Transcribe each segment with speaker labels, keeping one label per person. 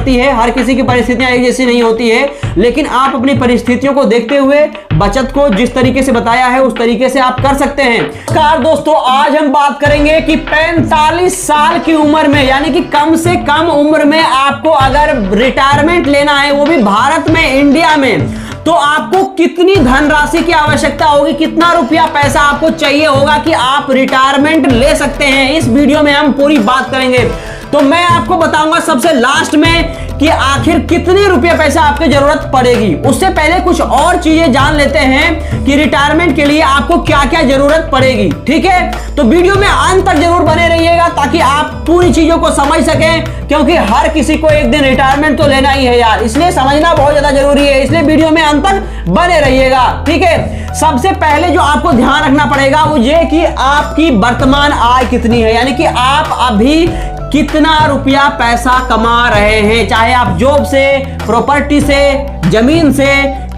Speaker 1: पड़ती है, हर किसी की परिस्थितियां एक जैसी नहीं होती है, लेकिन आप अपनी परिस्थितियों को देखते हुए बचत को जिस तरीके से बताया है उस तरीके से आप कर सकते हैं। नमस्कार दोस्तों, आज हम बात करेंगे कि 45 साल की उम्र में, यानी कि कम से कम उम्र में आपको अगर रिटायरमेंट लेना है, वो भी भारत में, इंडिया में, तो आपको कितनी धनराशि की आवश्यकता होगी, कितना रुपया पैसा आपको चाहिए होगा कि आप रिटायरमेंट ले सकते हैं। इस वीडियो में हम पूरी बात करेंगे। तो मैं आपको बताऊंगा सबसे लास्ट में कि आखिर कितनी रुपया पैसा आपकी जरूरत पड़ेगी। उससे पहले कुछ और चीजें जान लेते हैं कि रिटायरमेंट के लिए आपको क्या क्या जरूरत पड़ेगी। ठीक है, तो वीडियो में अंत तक जरूर बने रहिएगा ताकि आप पूरी चीजों को समझ सकें, क्योंकि हर किसी को एक दिन रिटायरमेंट तो लेना ही है यार, इसलिए समझना बहुत ज्यादा जरूरी है। इसलिए वीडियो में अंत तक बने रहिएगा। ठीक है, सबसे पहले जो आपको ध्यान रखना पड़ेगा वो ये कि आपकी वर्तमान आय कितनी है, यानी कि आप अभी कितना रुपया पैसा कमा रहे हैं, चाहे आप जॉब से, प्रॉपर्टी से, जमीन से,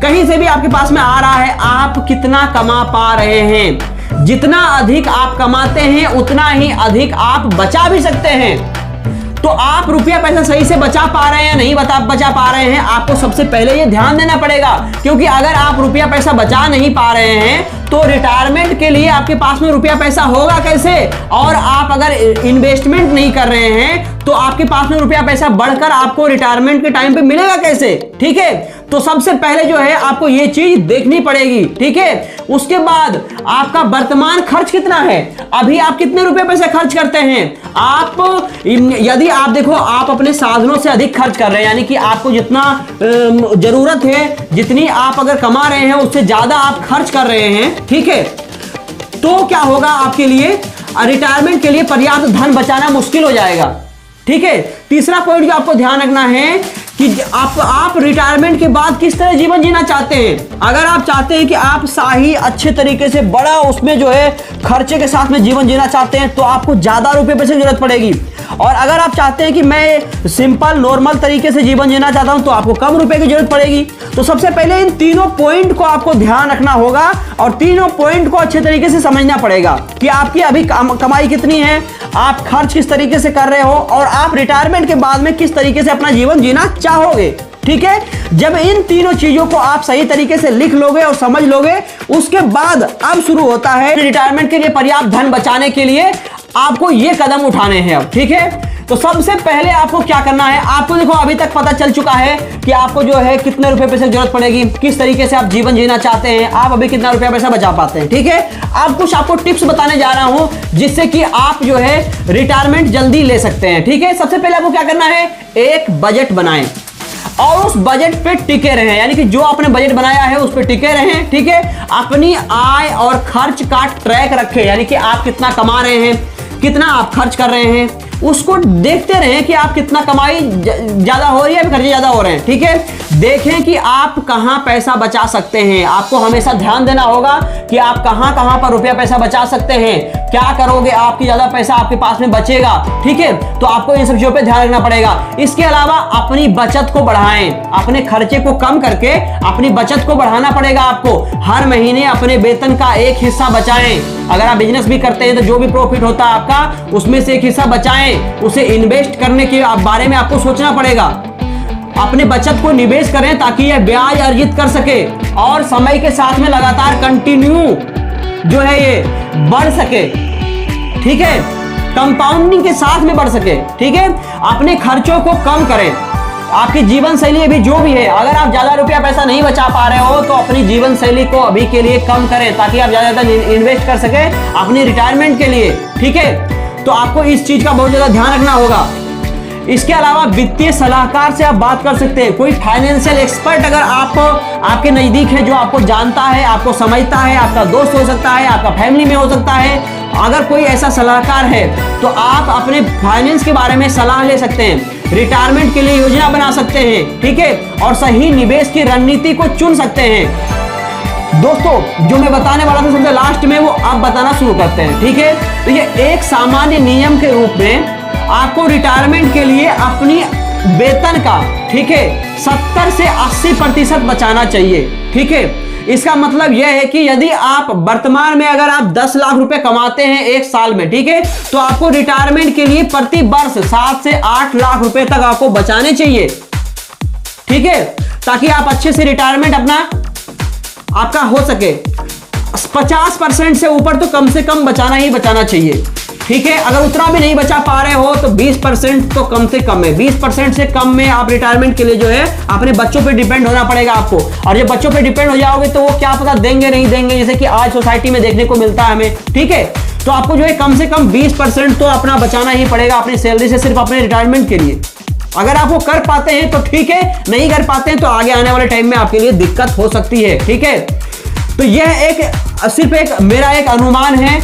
Speaker 1: कहीं से भी आपके पास में आ रहा है, आप कितना कमा पा रहे हैं। जितना अधिक आप कमाते हैं उतना ही अधिक आप बचा भी सकते हैं। तो आप रुपया पैसा सही से बचा पा रहे हैं, नहीं बचा पा रहे हैं, आपको सबसे पहले ये ध्यान देना पड़ेगा, क्योंकि अगर आप रुपया पैसा बचा नहीं पा रहे हैं तो रिटायरमेंट के लिए आपके पास में रुपया पैसा होगा कैसे, और आप अगर इन्वेस्टमेंट नहीं कर रहे हैं तो आपके पास में रुपया पैसा बढ़कर आपको रिटायरमेंट के टाइम पे मिलेगा कैसे। ठीक है, तो सबसे पहले जो है आपको ये चीज देखनी पड़ेगी। ठीक है, उसके बाद आपका वर्तमान खर्च कितना है, अभी आप कितने रुपए पैसे खर्च करते हैं। आप यदि आप देखो आप अपने साधनों से अधिक खर्च कर रहे हैं, यानी कि आपको जितना जरूरत है, जितनी आप अगर कमा रहे हैं उससे ज्यादा आप खर्च कर रहे हैं, ठीक है, तो क्या होगा, आपके लिए रिटायरमेंट के लिए पर्याप्त धन बचाना मुश्किल हो जाएगा। ठीक है, तीसरा पॉइंट जो आपको ध्यान रखना है कि आप रिटायरमेंट के बाद किस तरह जीवन जीना चाहते हैं। अगर आप चाहते हैं कि आप सही अच्छे तरीके से बड़ा उसमें जो है खर्चे के साथ में जीवन जीना चाहते हैं तो आपको ज्यादा रुपए पैसे की जरूरत पड़ेगी, और अगर आप चाहते हैं कि मैं सिंपल नॉर्मल तरीके से जीवन जीना चाहता हूं तो आपको कम रुपए की जरूरत पड़ेगी। तो सबसे पहले इन तीनों पॉइंट को आपको ध्यान रखना होगा और तीनों पॉइंट को अच्छे तरीके से समझना पड़ेगा कि आपकी अभी कमाई कितनी है, आप खर्च किस तरीके से कर रहे हो, और आप रिटायरमेंट के बाद में किस तरीके से अपना जीवन जीना चाहोगे। ठीक है, जब इन तीनों चीजों को आप सही तरीके से लिख लोगे और समझ लोगे, उसके बाद अब शुरू होता है रिटायरमेंट के लिए पर्याप्त धन बचाने के लिए आपको ये कदम उठाने हैं अब। ठीक है, तो सबसे पहले आपको क्या करना है, आपको देखो अभी तक पता चल चुका है कि आपको जो है कितने रुपए पैसे की जरूरत पड़ेगी, किस तरीके से आप जीवन जीना चाहते हैं, आप अभी कितना रुपया पैसा बचा पाते हैं। ठीक है, अब कुछ आपको टिप्स बताने जा रहा हूं जिससे कि आप जो है रिटायरमेंट जल्दी ले सकते हैं। ठीक है, सबसे पहले आपको क्या करना है, एक बजट बनाएं और उस बजट पे टिके रहें, यानी कि जो आपने बजट बनाया है उस पे टिके रहें। ठीक है, अपनी आय और खर्च का ट्रैक रखें, यानी कि आप कितना कमा रहे हैं, कितना आप खर्च कर रहे हैं, उसको देखते रहें कि आप कितना कमाई ज्यादा हो रही है, खर्चे ज्यादा हो रहे हैं। ठीक है, देखें कि आप कहां पैसा बचा सकते हैं, आपको हमेशा ध्यान देना होगा कि आप कहां कहां पर रुपया पैसा बचा सकते हैं, क्या करोगे आपकी ज्यादा पैसा आपके पास में बचेगा। ठीक है, तो आपको इन सब चीजों पे ध्यान रखना पड़ेगा। इसके अलावा अपनी बचत को बढ़ाएं, अपने खर्चे को कम करके अपनी बचत को बढ़ाना पड़ेगा आपको। हर महीने अपने वेतन का एक हिस्सा बचाएं, अगर आप बिजनेस भी करते हैं तो जो भी प्रॉफिट होता है आपका उसमें से एक हिस्सा बचाएं, उसे इन्वेस्ट करने के बारे में आपको सोचना पड़ेगा। अपने बचत को निवेश करें ताकि यह ब्याज अर्जित कर सके और समय के साथ में लगातार कंटिन्यू जो है ये बढ़ सके। ठीक है, कंपाउंडिंग के साथ में बढ़ सके। ठीक है, अपने खर्चों को कम करें, आपकी जीवन शैली अभी जो भी है, अगर आप ज्यादा रुपया पैसा नहीं बचा पा रहे हो तो अपनी जीवन शैली को अभी के लिए कम करें ताकि आप ज्यादा इन्वेस्ट कर सके अपनी रिटायरमेंट के लिए। ठीक है, तो आपको इस चीज का बहुत ज्यादा ध्यान रखना होगा। इसके अलावा वित्तीय सलाहकार से आप बात कर सकते हैं, कोई फाइनेंशियल एक्सपर्ट अगर आप आपके नजदीक है, जो आपको जानता है, आपको समझता है, आपका दोस्त हो सकता है, आपका फैमिली में हो सकता है, अगर कोई ऐसा सलाहकार है तो आप अपने फाइनेंस के बारे में सलाह ले सकते हैं, रिटायरमेंट के लिए योजना बना सकते हैं। ठीक है, और सही निवेश की रणनीति को चुन सकते हैं। दोस्तों, जो मैं बताने वाला था सबसे लास्ट में वो आप बताना शुरू करते हैं। ठीक है, तो ये एक सामान्य नियम के रूप में आपको रिटायरमेंट के लिए अपनी वेतन का, ठीक है, 70 से 80% बचाना चाहिए। ठीक है, इसका मतलब यह है कि यदि आप वर्तमान में अगर आप 10 लाख रुपए कमाते हैं एक साल में, ठीक है, तो आपको रिटायरमेंट के लिए प्रति वर्ष 7 से 8 लाख रुपए तक आपको बचाने चाहिए, ठीक है, ताकि आप अच्छे से रिटायरमेंट अपना आपका हो सके। 50% से ऊपर तो कम से कम बचाना ही बचाना चाहिए, ठीक है। अगर उतना भी नहीं बचा पा रहे हो तो 20% तो कम से कम है। 20% से कम में आप रिटायरमेंट के लिए जो है अपने बच्चों पे डिपेंड होना पड़ेगा आपको। और जब बच्चों पे डिपेंड हो जाओगे तो वो क्या पता देंगे नहीं देंगे, जैसे कि आज सोसाइटी में देखने को मिलता है हमें, ठीक है। तो आपको जो है कम से कम 20% तो अपना बचाना ही पड़ेगा अपनी सैलरी से, सिर्फ अपने रिटायरमेंट के लिए। अगर आप वो कर पाते हैं तो ठीक है, नहीं कर पाते हैं तो आगे आने वाले टाइम में आपके लिए दिक्कत हो सकती है, ठीक है। तो यह सिर्फ एक मेरा एक अनुमान है।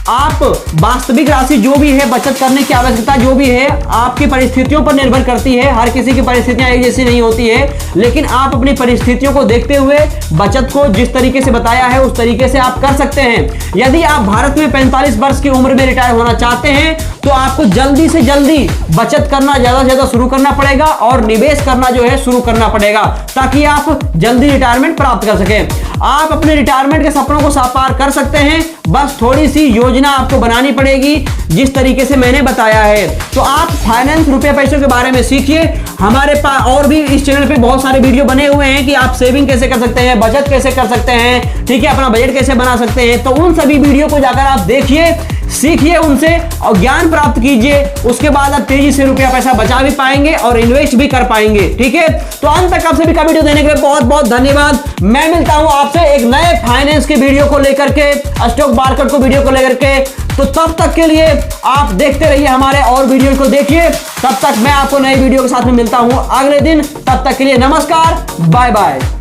Speaker 1: आप वास्तविक राशि जो भी है, बचत करने की आवश्यकता जो भी है, आपकी परिस्थितियों पर निर्भर करती है। हर किसी की परिस्थितियां एक जैसी नहीं होती है, लेकिन आप अपनी परिस्थितियों को देखते हुए बचत को जिस तरीके से बताया है उस तरीके से आप कर सकते हैं। यदि आप भारत में 45 वर्ष की उम्र में रिटायर होना चाहते हैं तो आपको जल्दी से जल्दी बचत करना ज्यादा से ज्यादा शुरू करना पड़ेगा और निवेश करना जो है शुरू करना पड़ेगा, ताकि आप जल्दी रिटायरमेंट प्राप्त कर सकें। आप अपने रिटायरमेंट के सपनों को साकार कर सकते हैं, बस थोड़ी सी योजना आपको बनानी पड़ेगी जिस तरीके से मैंने बताया है। तो आप फाइनेंस, रुपए पैसों के बारे में सीखिए। हमारे पास और भी इस चैनल पे बहुत सारे वीडियो बने हुए हैं कि आप सेविंग कैसे कर सकते हैं, बचत कैसे कर सकते हैं, ठीक है, अपना बजट कैसे बना सकते हैं। तो उन सभी वीडियो को जाकर आप देखिए, सीखिए उनसे और ज्ञान प्राप्त कीजिए। उसके बाद आप तेजी से रुपया पैसा बचा भी पाएंगे और इन्वेस्ट भी कर पाएंगे, ठीक है। तो अंत तक आप सभी का वीडियो देने के लिए बहुत बहुत धन्यवाद। मैं मिलता हूं आपसे एक नए फाइनेंस के वीडियो को लेकर के, स्टॉक मार्केट को वीडियो को लेकर के। तो तब तक के लिए आप देखते रहिए हमारे और वीडियो को देखिए। तब तक मैं आपको नए वीडियो के साथ में मिलता हूं अगले दिन। तब तक के लिए नमस्कार, बाय बाय।